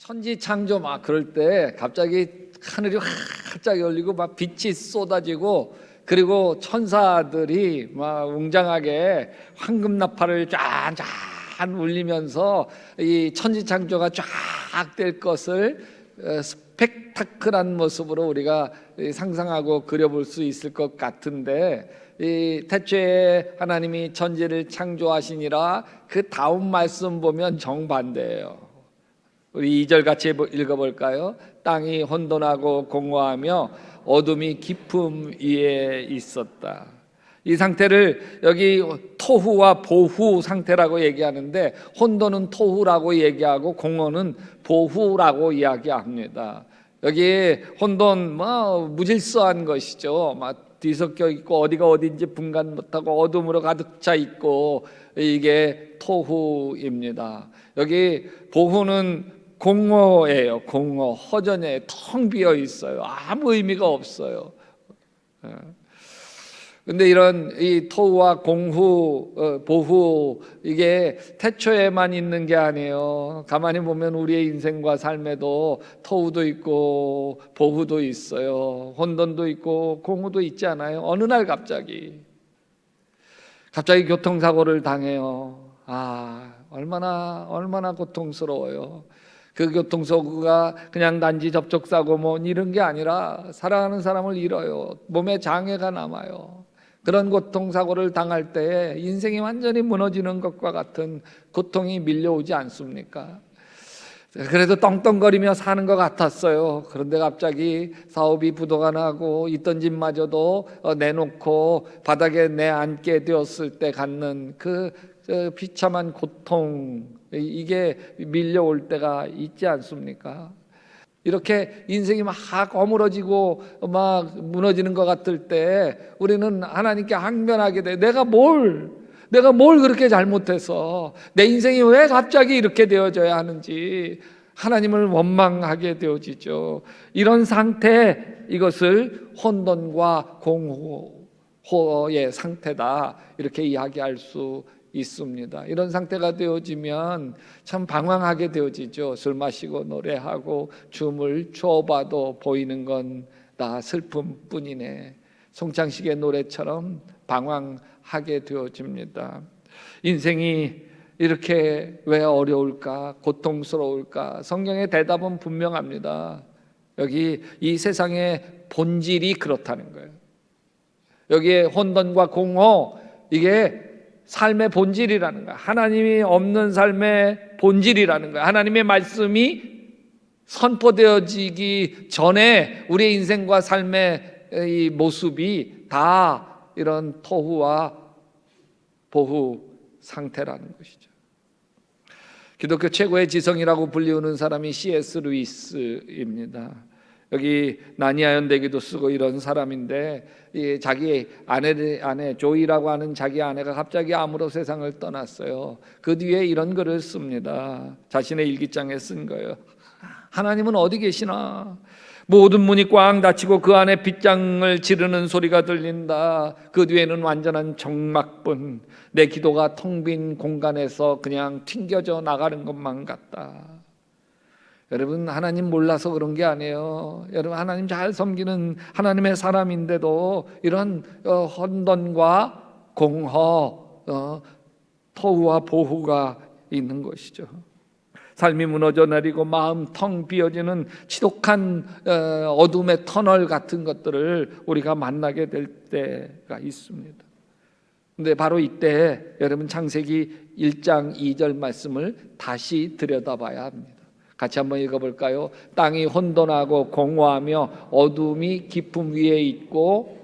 천지 창조 막 그럴 때 갑자기 하늘이 활짝 열리고 막 빛이 쏟아지고, 그리고 천사들이 막 웅장하게 황금 나팔을 쫙쫙 울리면서 이 천지 창조가 쫙 될 것을 스펙타클한 모습으로 우리가 상상하고 그려볼 수 있을 것 같은데, 이 태초에 하나님이 천지를 창조하시니라 그 다음 말씀 보면 정반대예요. 우리 2절 같이 읽어볼까요? 땅이 혼돈하고 공허하며 어둠이 깊음 위에 있었다. 이 상태를 여기 토후와 보후 상태라고 얘기하는데, 혼돈은 토후라고 얘기하고 공허는 보후라고 이야기합니다. 여기 혼돈 무질서한 것이죠. 막 뒤섞여 있고 어디가 어딘지 분간 못하고 어둠으로 가득 차 있고, 이게 토후입니다. 여기 보후는 공허예요. 공허, 허전해요. 텅 비어 있어요. 아무 의미가 없어요. 근데 이런 이 토후와 공후, 보후, 이게 태초에만 있는 게 아니에요. 가만히 보면 우리의 인생과 삶에도 토후도 있고 보후도 있어요. 혼돈도 있고 공후도 있지 않아요? 어느 날 갑자기 교통사고를 당해요. 얼마나 고통스러워요. 그 교통사고가 그냥 단지 접촉사고 이런 게 아니라 사랑하는 사람을 잃어요. 몸에 장애가 남아요. 그런 고통사고를 당할 때 인생이 완전히 무너지는 것과 같은 고통이 밀려오지 않습니까? 그래도 떵떵거리며 사는 것 같았어요. 그런데 갑자기 사업이 부도가 나고 있던 집마저도 내놓고 바닥에 내앉게 되었을 때 갖는 그 비참한 고통, 이게 밀려올 때가 있지 않습니까? 이렇게 인생이 막 어무러지고 막 무너지는 것 같을 때 우리는 하나님께 항변하게 돼. 내가 뭘 그렇게 잘못해서 내 인생이 왜 갑자기 이렇게 되어져야 하는지 하나님을 원망하게 되어지죠. 이런 상태, 이것을 혼돈과 공허의 상태다, 이렇게 이야기할 수 있습니다. 이런 상태가 되어지면 참 방황하게 되어지죠. 술 마시고 노래하고 춤을 춰봐도 보이는 건 다 슬픔뿐이네. 송창식의 노래처럼 방황하게 되어집니다. 인생이 이렇게 왜 어려울까, 고통스러울까? 성경의 대답은 분명합니다. 여기 이 세상의 본질이 그렇다는 거예요. 여기에 혼돈과 공허, 이게 삶의 본질이라는 거야. 하나님이 없는 삶의 본질이라는 거야. 하나님의 말씀이 선포되어지기 전에 우리의 인생과 삶의 이 모습이 다 이런 토후와 보후 상태라는 것이죠. 기독교 최고의 지성이라고 불리우는 사람이 C.S. 루이스입니다. 여기 나니아 연대기도 쓰고 이런 사람인데, 자기 아내 조이라고 하는 자기 아내가 갑자기 암으로 세상을 떠났어요. 그 뒤에 이런 글을 씁니다. 자신의 일기장에 쓴 거예요. 하나님은 어디 계시나? 모든 문이 꽝 닫히고 그 안에 빗장을 지르는 소리가 들린다. 그 뒤에는 완전한 적막뿐. 내 기도가 텅 빈 공간에서 그냥 튕겨져 나가는 것만 같다. 여러분, 하나님 몰라서 그런 게 아니에요. 여러분, 하나님 잘 섬기는 하나님의 사람인데도 이런 혼돈과 공허, 토후와 보후가 있는 것이죠. 삶이 무너져 내리고 마음 텅 비어지는 지독한 어둠의 터널 같은 것들을 우리가 만나게 될 때가 있습니다. 근데 바로 이때 여러분, 창세기 1장 2절 말씀을 다시 들여다봐야 합니다. 같이 한번 읽어볼까요? 땅이 혼돈하고 공허하며 어둠이 깊음 위에 있고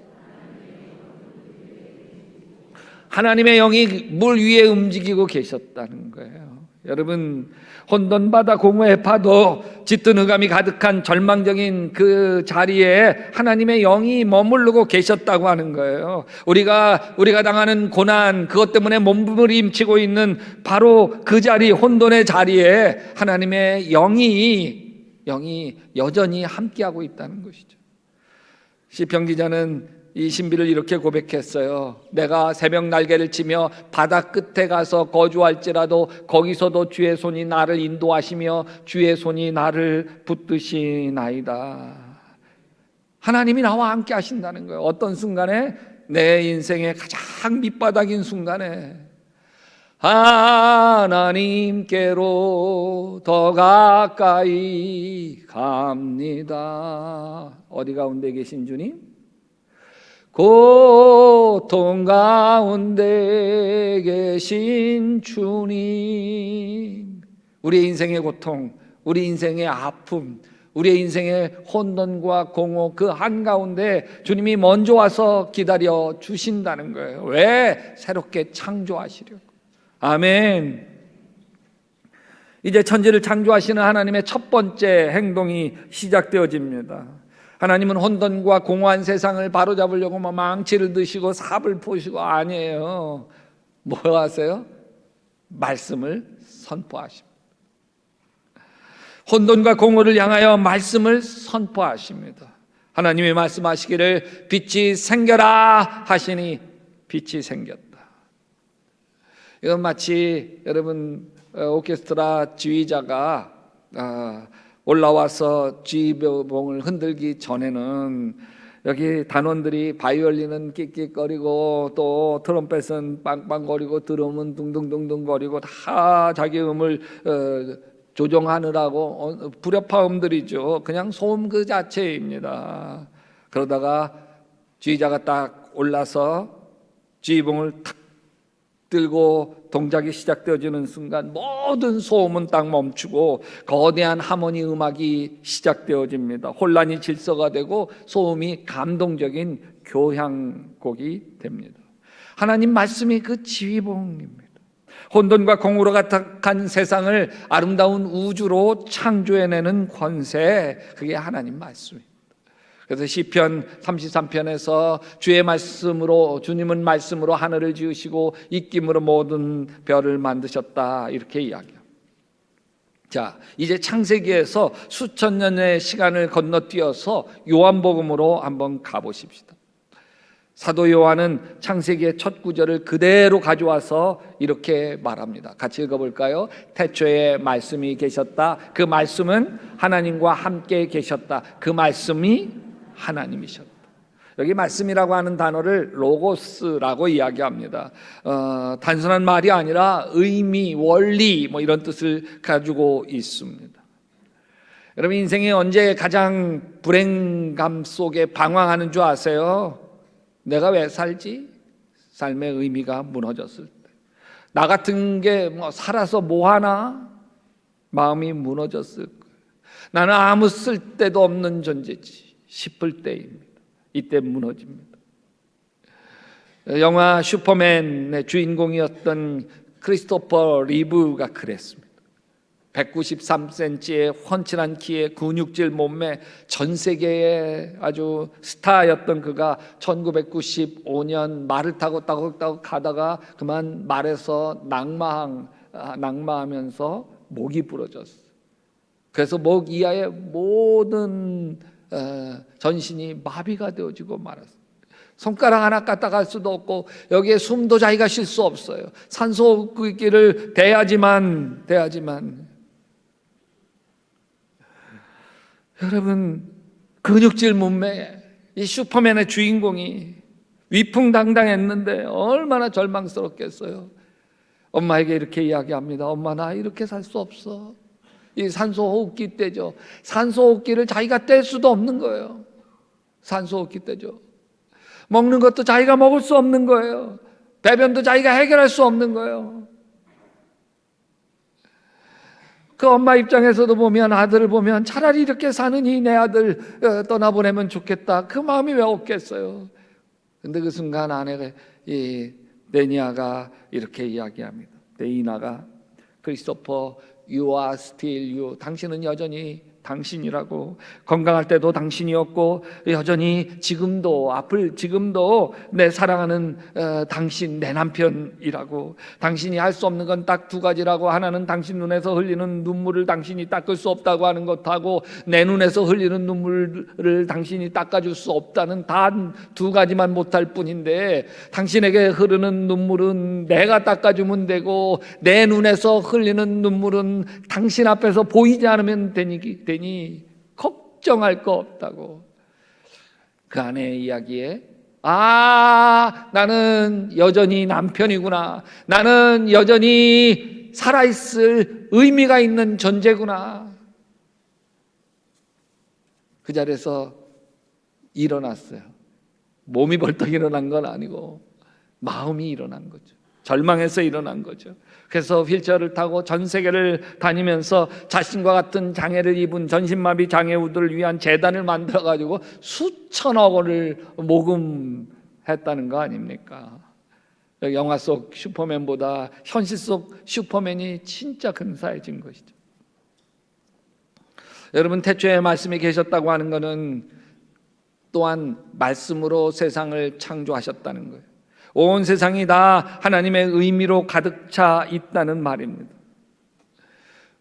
하나님의 영이 물 위에 움직이고 계셨다는 거예요. 여러분, 혼돈바다 공허의 파도, 짙은 흑암이 가득한 절망적인 그 자리에 하나님의 영이 머무르고 계셨다고 하는 거예요. 우리가 당하는 고난, 그것 때문에 몸부림치고 있는 바로 그 자리, 혼돈의 자리에 하나님의 영이 여전히 함께하고 있다는 것이죠. 시편 기자는 이 신비를 이렇게 고백했어요. 내가 새벽 날개를 치며 바다 끝에 가서 거주할지라도 거기서도 주의 손이 나를 인도하시며 주의 손이 나를 붙드시나이다. 하나님이 나와 함께 하신다는 거예요. 어떤 순간에? 내 인생의 가장 밑바닥인 순간에 하나님께로 더 가까이 갑니다. 어디 가운데 계신 주님? 고통 가운데 계신 주님. 우리의 인생의 고통, 우리 인생의 아픔, 우리의 인생의 혼돈과 공허 그 한가운데 주님이 먼저 와서 기다려 주신다는 거예요. 왜? 새롭게 창조하시려고. 아멘. 이제 천지를 창조하시는 하나님의 첫 번째 행동이 시작되어집니다. 하나님은 혼돈과 공허한 세상을 바로잡으려고 망치를 드시고 삽을 포시고 아니에요. 뭐 하세요? 말씀을 선포하십니다. 혼돈과 공허를 향하여 말씀을 선포하십니다. 하나님이 말씀하시기를 빛이 생겨라 하시니 빛이 생겼다. 이건 마치 여러분 오케스트라 지휘자가 올라와서 지휘봉을 흔들기 전에는 여기 단원들이 바이올린은 끽끽거리고 또 트럼펫은 빵빵거리고 드럼은 둥둥둥둥거리고 다 자기 음을 조정하느라고 불협화음들이죠. 그냥 소음 그 자체입니다. 그러다가 지휘자가 딱 올라서 지휘봉을 탁 들고 동작이 시작되어지는 순간 모든 소음은 딱 멈추고 거대한 하모니 음악이 시작되어집니다. 혼란이 질서가 되고 소음이 감동적인 교향곡이 됩니다. 하나님 말씀이 그 지휘봉입니다. 혼돈과 공허로 가득한 세상을 아름다운 우주로 창조해내는 권세, 그게 하나님 말씀입니다. 그래서 시편 33편에서 주의 말씀으로, 주님은 말씀으로 하늘을 지으시고 입김으로 모든 별을 만드셨다, 이렇게 이야기합니다. 자, 이제 창세기에서 수천 년의 시간을 건너뛰어서 요한복음으로 한번 가보십시다. 사도 요한은 창세기의 첫 구절을 그대로 가져와서 이렇게 말합니다. 같이 읽어볼까요? 태초에 말씀이 계셨다. 그 말씀은 하나님과 함께 계셨다. 그 말씀이 하나님이셨다. 여기 말씀이라고 하는 단어를 로고스라고 이야기합니다. 단순한 말이 아니라 의미, 원리 뭐 이런 뜻을 가지고 있습니다. 여러분 인생이 언제 가장 불행감 속에 방황하는 줄 아세요? 내가 왜 살지? 삶의 의미가 무너졌을 때. 나 같은 게 뭐 살아서 뭐 하나? 마음이 무너졌을 거예요. 나는 아무 쓸데도 없는 존재지 싶을 때입니다. 이때 무너집니다. 영화 슈퍼맨의 주인공이었던 크리스토퍼 리브가 그랬습니다. 193cm의 훤칠한 키에 근육질 몸매, 전 세계의 아주 스타였던 그가 1995년 말을 타고 따곡따곡 가다가 그만 말에서 낙마하면서 목이 부러졌어요. 그래서 목 이하의 모든 전신이 마비가 되어지고 말았어요. 손가락 하나 갖다 갈 수도 없고 여기에 숨도 자기가 쉴 수 없어요. 산소호흡기를 대야지만 여러분 근육질 몸매 이 슈퍼맨의 주인공이 위풍당당했는데 얼마나 절망스럽겠어요. 엄마에게 이렇게 이야기합니다. 엄마 나 이렇게 살 수 없어. 이 산소호흡기 떼죠. 산소호흡기를 자기가 뗄 수도 없는 거예요. 산소호흡기 떼죠. 먹는 것도 자기가 먹을 수 없는 거예요. 배변도 자기가 해결할 수 없는 거예요. 그 엄마 입장에서도 보면 아들을 보면 차라리 이렇게 사느니 내 아들 떠나보내면 좋겠다. 그 마음이 왜 없겠어요. 근데 그 순간 아내가 이 데니아가 이렇게 이야기합니다. 데이나가 크리스토퍼 You are still you. 당신은 여전히 당신이라고. 건강할 때도 당신이었고 여전히 지금도 내 사랑하는 당신, 내 남편이라고. 당신이 할 수 없는 건 딱 두 가지라고. 하나는 당신 눈에서 흘리는 눈물을 당신이 닦을 수 없다고 하는 것하고, 내 눈에서 흘리는 눈물을 당신이 닦아줄 수 없다는 단 두 가지만 못할 뿐인데, 당신에게 흐르는 눈물은 내가 닦아주면 되고, 내 눈에서 흘리는 눈물은 당신 앞에서 보이지 않으면 되니 걱정할 거 없다고. 그 아내의 이야기에 나는 여전히 남편이구나, 나는 여전히 살아있을 의미가 있는 존재구나. 그 자리에서 일어났어요. 몸이 벌떡 일어난 건 아니고 마음이 일어난 거죠. 절망해서 일어난 거죠. 그래서 휠체어를 타고 전 세계를 다니면서 자신과 같은 장애를 입은 전신마비 장애우들을 위한 재단을 만들어가지고 수천억 원을 모금했다는 거 아닙니까? 영화 속 슈퍼맨보다 현실 속 슈퍼맨이 진짜 근사해진 것이죠. 여러분, 태초에 말씀이 계셨다고 하는 것은 또한 말씀으로 세상을 창조하셨다는 거예요. 온 세상이 다 하나님의 의미로 가득 차 있다는 말입니다.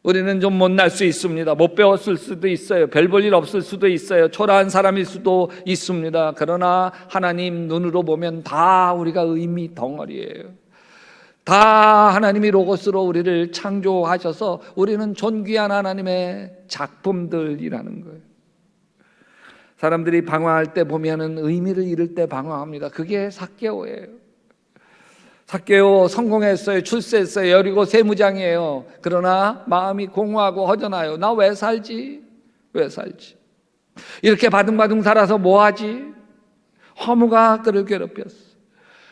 우리는 좀 못날 수 있습니다. 못 배웠을 수도 있어요. 별 볼 일 없을 수도 있어요. 초라한 사람일 수도 있습니다. 그러나 하나님 눈으로 보면 다 우리가 의미 덩어리예요. 다 하나님이 로고스로 우리를 창조하셔서 우리는 존귀한 하나님의 작품들이라는 거예요. 사람들이 방황할 때 보면은 의미를 잃을 때 방황합니다. 그게 삭개오예요. 삭개오 성공했어요. 출세했어요. 여리고 세무장이에요. 그러나 마음이 공허하고 허전해요. 나 왜 살지? 이렇게 바둥바둥 살아서 뭐하지? 허무가 그를 괴롭혔어.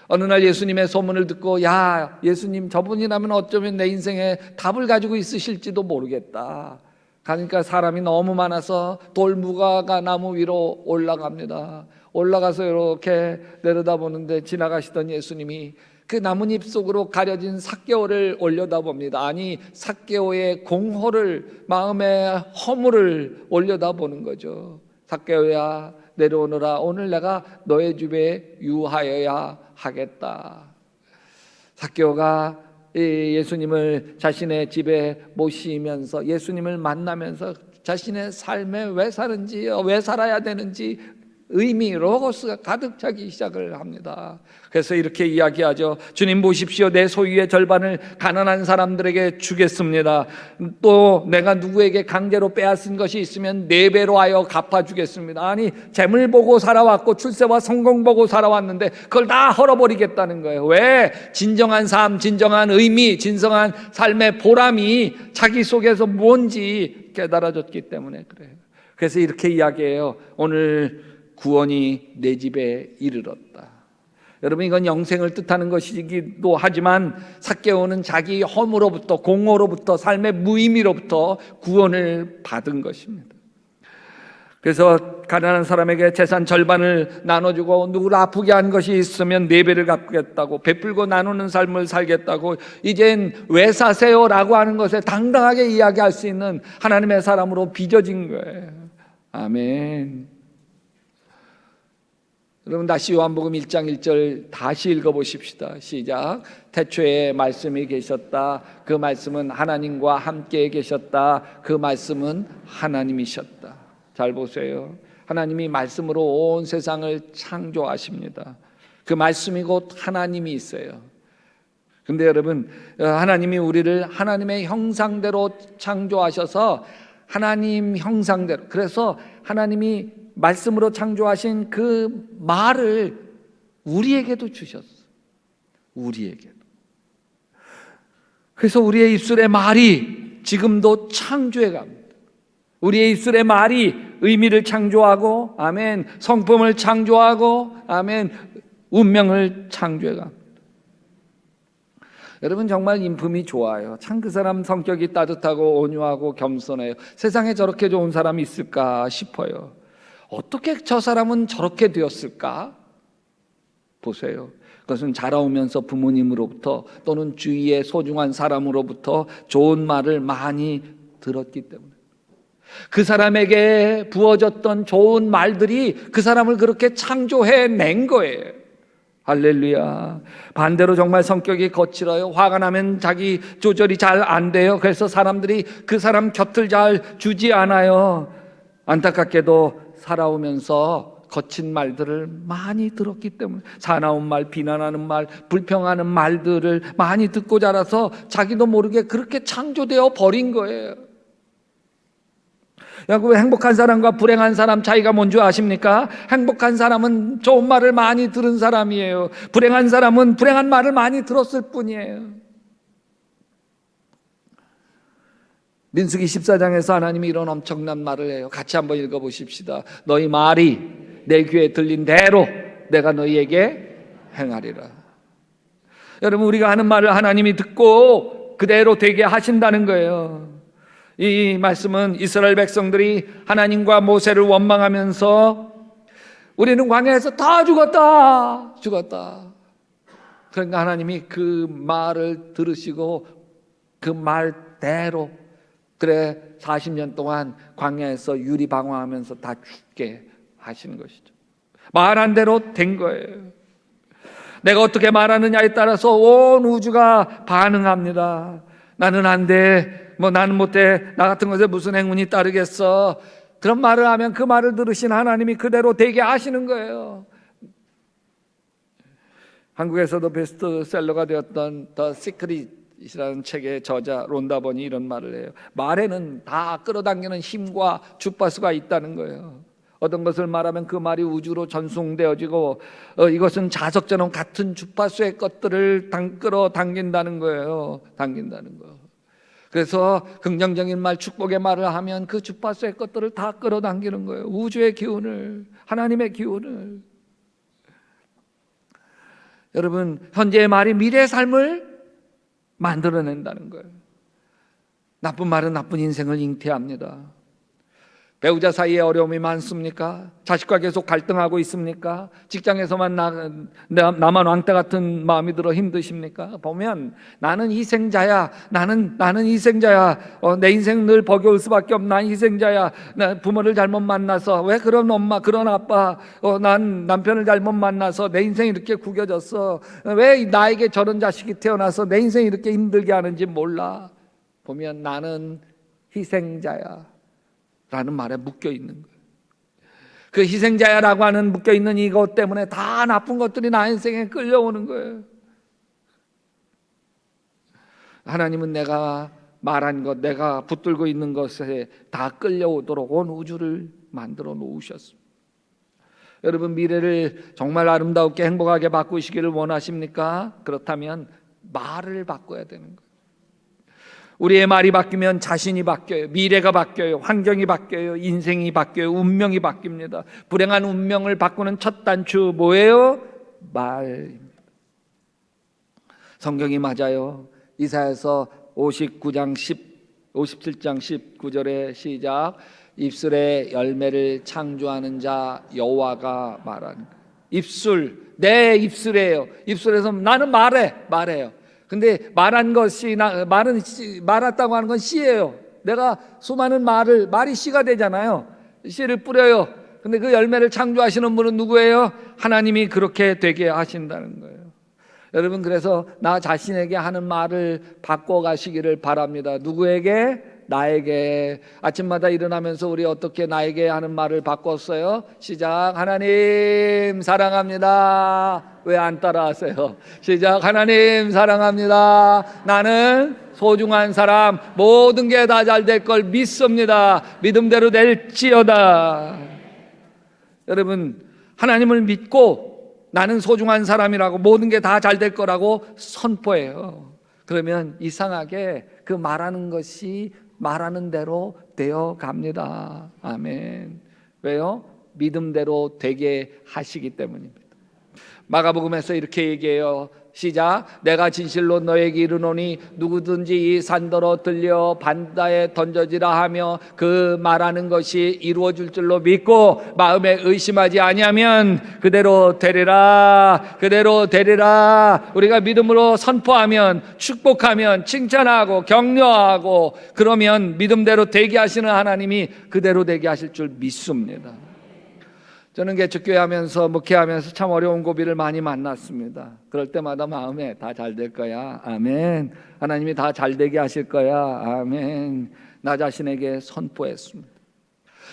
어느 날 예수님의 소문을 듣고, 야, 예수님 저분이라면 어쩌면 내 인생에 답을 가지고 있으실지도 모르겠다. 가니까 사람이 너무 많아서 돌무화과 나무 위로 올라갑니다. 올라가서 이렇게 내려다보는데 지나가시던 예수님이 그 나뭇잎 속으로 가려진 삭개오를 올려다봅니다. 아니, 삭개오의 공허를, 마음의 허물을 올려다보는 거죠. 삭개오야, 내려오너라. 오늘 내가 너의 집에 유하여야 하겠다. 삭개오가 예수님을 자신의 집에 모시면서, 예수님을 만나면서 자신의 삶에 왜 사는지, 왜 살아야 되는지 의미, 로고스가 가득 차기 시작을 합니다. 그래서 이렇게 이야기하죠. 주님 보십시오. 내 소유의 절반을 가난한 사람들에게 주겠습니다. 또 내가 누구에게 강제로 빼앗은 것이 있으면 4배로 하여 갚아주겠습니다. 아니, 재물 보고 살아왔고 출세와 성공 보고 살아왔는데 그걸 다 헐어버리겠다는 거예요. 왜? 진정한 삶, 진정한 의미, 진정한 삶의 보람이 자기 속에서 뭔지 깨달아졌기 때문에 그래요. 그래서 이렇게 이야기해요. 오늘 구원이 내 집에 이르렀다. 여러분, 이건 영생을 뜻하는 것이기도 하지만 삭개오는 자기 허물로부터, 공허로부터, 삶의 무의미로부터 구원을 받은 것입니다. 그래서 가난한 사람에게 재산 절반을 나눠주고, 누구를 아프게 한 것이 있으면 4배를 갚겠다고, 베풀고 나누는 삶을 살겠다고, 이젠 왜 사세요? 라고 하는 것에 당당하게 이야기할 수 있는 하나님의 사람으로 빚어진 거예요. 아멘. 여러분, 다시 요한복음 1장 1절 다시 읽어보십시다. 시작. 태초에 말씀이 계셨다. 그 말씀은 하나님과 함께 계셨다. 그 말씀은 하나님이셨다. 잘 보세요. 하나님이 말씀으로 온 세상을 창조하십니다. 그 말씀이 곧 하나님이 있어요. 근데 여러분, 하나님이 우리를 하나님의 형상대로 창조하셔서 하나님 형상대로, 그래서 하나님이 말씀으로 창조하신 그 말을 우리에게도 주셨어. 우리에게도. 그래서 우리의 입술의 말이 지금도 창조해 갑니다. 우리의 입술의 말이 의미를 창조하고, 아멘, 성품을 창조하고, 아멘, 운명을 창조해 갑니다. 여러분, 정말 인품이 좋아요. 참 그 사람 성격이 따뜻하고 온유하고 겸손해요. 세상에 저렇게 좋은 사람이 있을까 싶어요. 어떻게 저 사람은 저렇게 되었을까? 보세요. 그것은 자라오면서 부모님으로부터 또는 주위의 소중한 사람으로부터 좋은 말을 많이 들었기 때문에. 그 사람에게 부어졌던 좋은 말들이 그 사람을 그렇게 창조해낸 거예요. 할렐루야. 반대로 정말 성격이 거칠어요. 화가 나면 자기 조절이 잘 안 돼요. 그래서 사람들이 그 사람 곁을 잘 주지 않아요. 안타깝게도 살아오면서 거친 말들을 많이 들었기 때문에, 사나운 말, 비난하는 말, 불평하는 말들을 많이 듣고 자라서 자기도 모르게 그렇게 창조되어 버린 거예요. 여러분, 행복한 사람과 불행한 사람 차이가 뭔지 아십니까? 행복한 사람은 좋은 말을 많이 들은 사람이에요. 불행한 사람은 불행한 말을 많이 들었을 뿐이에요. 민수기 14장에서 하나님이 이런 엄청난 말을 해요. 같이 한번 읽어보십시다. 너희 말이 내 귀에 들린 대로 내가 너희에게 행하리라. 여러분, 우리가 하는 말을 하나님이 듣고 그대로 되게 하신다는 거예요. 이 말씀은 이스라엘 백성들이 하나님과 모세를 원망하면서 우리는 광야에서 다 죽었다. 그러니까 하나님이 그 말을 들으시고 그 말대로, 그래 40년 동안 광야에서 유리방황하면서 다 죽게 하시는 것이죠. 말한 대로 된 거예요. 내가 어떻게 말하느냐에 따라서 온 우주가 반응합니다. 나는 안 돼, 나는 못해, 나 같은 것에 무슨 행운이 따르겠어. 그런 말을 하면 그 말을 들으신 하나님이 그대로 되게 하시는 거예요. 한국에서도 베스트셀러가 되었던 The Secret이라는 책의 저자 론다 번이 이런 말을 해요. 말에는 다 끌어당기는 힘과 주파수가 있다는 거예요. 어떤 것을 말하면 그 말이 우주로 전송되어지고 이것은 자석처럼 같은 주파수의 것들을 끌어당긴다는 거예요. 당긴다는 거. 그래서 긍정적인 말, 축복의 말을 하면 그 주파수의 것들을 다 끌어당기는 거예요. 우주의 기운을, 하나님의 기운을. 여러분, 현재의 말이 미래의 삶을 만들어낸다는 거예요. 나쁜 말은 나쁜 인생을 잉태합니다. 배우자 사이에 어려움이 많습니까? 자식과 계속 갈등하고 있습니까? 직장에서만 나만 왕따 같은 마음이 들어 힘드십니까? 보면 나는 희생자야. 나는 희생자야. 내 인생 늘 버거울 수밖에 없는 난 희생자야. 나 부모를 잘못 만나서, 왜 그런 엄마, 그런 아빠, 난 남편을 잘못 만나서 내 인생이 이렇게 구겨졌어. 왜 나에게 저런 자식이 태어나서 내 인생이 이렇게 힘들게 하는지 몰라. 보면 나는 희생자야 라는 말에 묶여 있는 거예요. 그 희생자야라고 하는 묶여 있는 이것 때문에 다 나쁜 것들이 나 인생에 끌려오는 거예요. 하나님은 내가 말한 것, 내가 붙들고 있는 것에 다 끌려오도록 온 우주를 만들어 놓으셨습니다. 여러분, 미래를 정말 아름답게 행복하게 바꾸시기를 원하십니까? 그렇다면 말을 바꿔야 되는 거예요. 우리의 말이 바뀌면 자신이 바뀌어요. 미래가 바뀌어요. 환경이 바뀌어요. 인생이 바뀌어요. 운명이 바뀝니다. 불행한 운명을 바꾸는 첫 단추 뭐예요? 말입니다. 성경이 맞아요. 이사야서 57장 19절에 시작. 입술의 열매를 창조하는 자 여호와가 말하는 거예요. 입술, 내 입술이에요. 입술에서 나는 말해요. 근데 말한 것이 말했다고 하는 건 씨예요. 내가 수많은 말이 씨가 되잖아요. 씨를 뿌려요. 근데 그 열매를 창조하시는 분은 누구예요? 하나님이 그렇게 되게 하신다는 거예요. 여러분, 그래서 나 자신에게 하는 말을 바꿔가시기를 바랍니다. 누구에게? 나에게. 아침마다 일어나면서 우리 어떻게 나에게 하는 말을 바꿨어요? 시작. 하나님 사랑합니다. 왜 안 따라하세요? 시작. 하나님 사랑합니다. 나는 소중한 사람, 모든 게 다 잘 될 걸 믿습니다. 믿음대로 될지어다. 여러분, 하나님을 믿고 나는 소중한 사람이라고, 모든 게 다 잘 될 거라고 선포해요. 그러면 이상하게 그 말하는 것이 말하는 대로 되어 갑니다. 아멘. 왜요? 믿음대로 되게 하시기 때문입니다. 마가복음에서 이렇게 얘기해요. 시작. 내가 진실로 너에게 이르노니 누구든지 이 산더러 들려 바다에 던져지라 하며 그 말하는 것이 이루어질 줄로 믿고 마음에 의심하지 아니하면 그대로 되리라. 그대로 되리라. 우리가 믿음으로 선포하면, 축복하면, 칭찬하고 격려하고 그러면 믿음대로 되게 하시는 하나님이 그대로 되게 하실 줄 믿습니다. 저는 개척교회 하면서, 목회하면서 참 어려운 고비를 많이 만났습니다. 그럴 때마다 마음에 다 잘 될 거야. 아멘. 하나님이 다 잘 되게 하실 거야. 아멘. 나 자신에게 선포했습니다.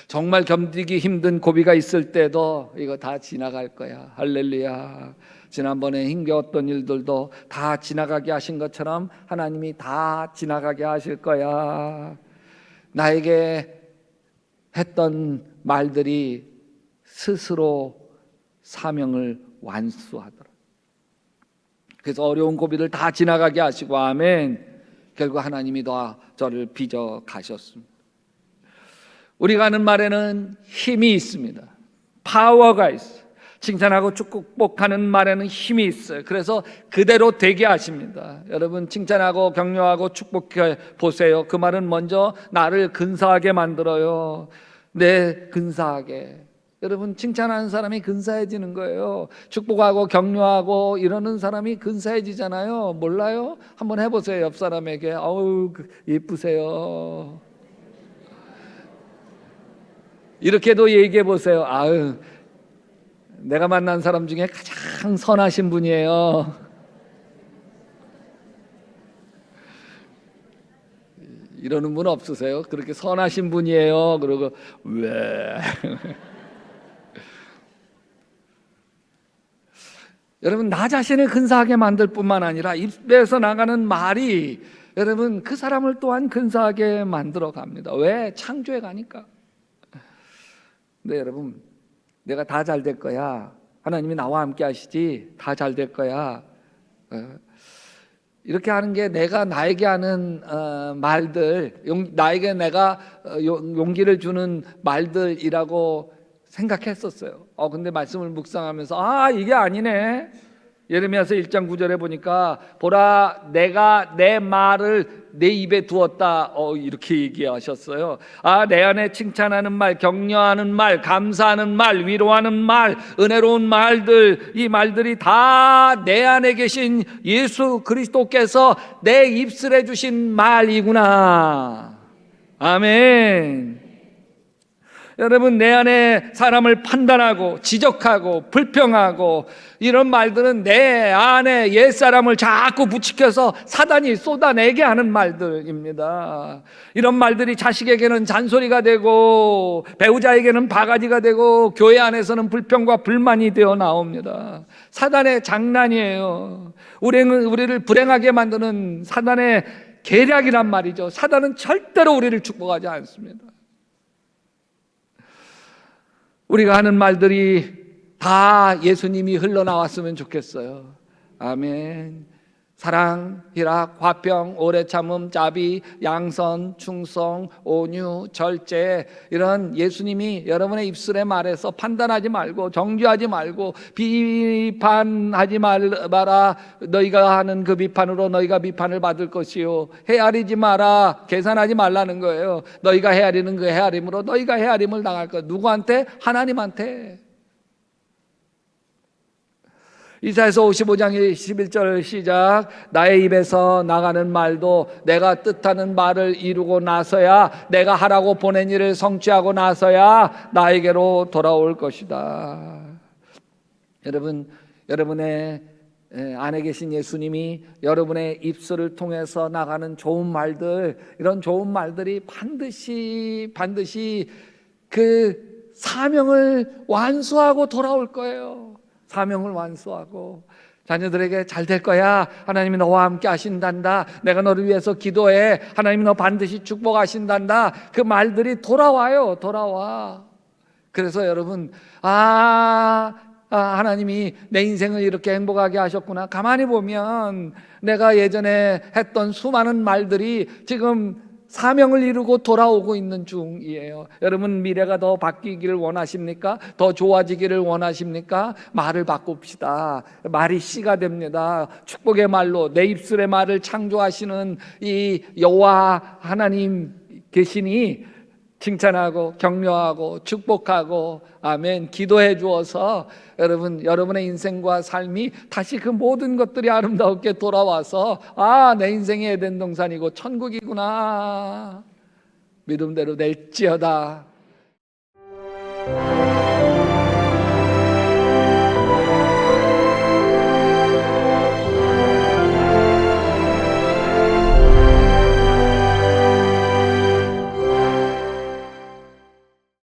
정말 견디기 힘든 고비가 있을 때도 이거 다 지나갈 거야. 할렐루야. 지난번에 힘겨웠던 일들도 다 지나가게 하신 것처럼 하나님이 다 지나가게 하실 거야. 나에게 했던 말들이 스스로 사명을 완수하더라. 그래서 어려운 고비를 다 지나가게 하시고 아멘. 결국 하나님이 다 저를 빚어 가셨습니다. 우리가 하는 말에는 힘이 있습니다. 파워가 있어요. 칭찬하고 축복하는 말에는 힘이 있어요. 그래서 그대로 되게 하십니다. 여러분 칭찬하고 격려하고 축복해 보세요. 그 말은 먼저 나를 근사하게 만들어요. 네, 근사하게. 여러분 칭찬하는 사람이 근사해지는 거예요. 축복하고 격려하고 이러는 사람이 근사해지잖아요. 몰라요? 한번 해보세요. 옆 사람에게 어우 예쁘세요. 이렇게도 얘기해 보세요. 아유, 내가 만난 사람 중에 가장 선하신 분이에요. 이러는 분 없으세요? 그렇게 선하신 분이에요. 그러고 왜? 여러분 나 자신을 근사하게 만들 뿐만 아니라 입에서 나가는 말이 여러분 그 사람을 또한 근사하게 만들어 갑니다. 왜? 창조해 가니까. 근데 여러분 내가 다 잘 될 거야. 하나님이 나와 함께 하시지. 다 잘 될 거야. 이렇게 하는 게 내가 나에게 하는 말들, 나에게 내가 용기를 주는 말들이라고 생각했었어요. 근데 말씀을 묵상하면서 이게 아니네. 예레미야서 1장 9절에 보니까 보라 내가 내 말을 내 입에 두었다. 이렇게 얘기하셨어요. 내 안에 칭찬하는 말, 격려하는 말, 감사하는 말, 위로하는 말, 은혜로운 말들, 이 말들이 다 내 안에 계신 예수 그리스도께서 내 입술에 주신 말이구나. 아멘. 여러분 내 안에 사람을 판단하고 지적하고 불평하고 이런 말들은 내 안에 옛사람을 자꾸 부추겨서 사단이 쏟아내게 하는 말들입니다. 이런 말들이 자식에게는 잔소리가 되고 배우자에게는 바가지가 되고 교회 안에서는 불평과 불만이 되어 나옵니다. 사단의 장난이에요. 우리를 불행하게 만드는 사단의 계략이란 말이죠. 사단은 절대로 우리를 축복하지 않습니다. 우리가 하는 말들이 다 예수님이 흘러나왔으면 좋겠어요. 아멘. 사랑, 희락, 화평, 오래 참음, 자비, 양선, 충성, 온유, 절제 이런 예수님이 여러분의 입술에 말해서 판단하지 말고 정죄하지 말고 비판하지 마라. 너희가 하는 그 비판으로 너희가 비판을 받을 것이요. 헤아리지 마라. 계산하지 말라는 거예요. 너희가 헤아리는 그 헤아림으로 너희가 헤아림을 당할 것. 누구한테? 하나님한테. 이사야서 55장 11절 시작. 나의 입에서 나가는 말도 내가 뜻하는 말을 이루고 나서야, 내가 하라고 보낸 일을 성취하고 나서야 나에게로 돌아올 것이다. 여러분, 여러분의 안에 계신 예수님이 여러분의 입술을 통해서 나가는 좋은 말들, 이런 좋은 말들이 반드시 그 사명을 완수하고 돌아올 거예요. 사명을 완수하고 자녀들에게 잘 될 거야. 하나님이 너와 함께 하신단다. 내가 너를 위해서 기도해. 하나님이 너 반드시 축복하신단다. 그 말들이 돌아와요. 돌아와. 그래서 여러분 하나님이 내 인생을 이렇게 행복하게 하셨구나. 가만히 보면 내가 예전에 했던 수많은 말들이 지금 사명을 이루고 돌아오고 있는 중이에요. 여러분, 미래가 더 바뀌기를 원하십니까? 더 좋아지기를 원하십니까? 말을 바꿉시다. 말이 씨가 됩니다. 축복의 말로 내 입술의 말을 창조하시는 이 여호와 하나님 계시니 칭찬하고 격려하고 축복하고 아멘 기도해 주어서 여러분의 인생과 삶이 다시 그 모든 것들이 아름답게 돌아와서 내 인생의 에덴 동산이고 천국이구나 믿음대로 될지어다.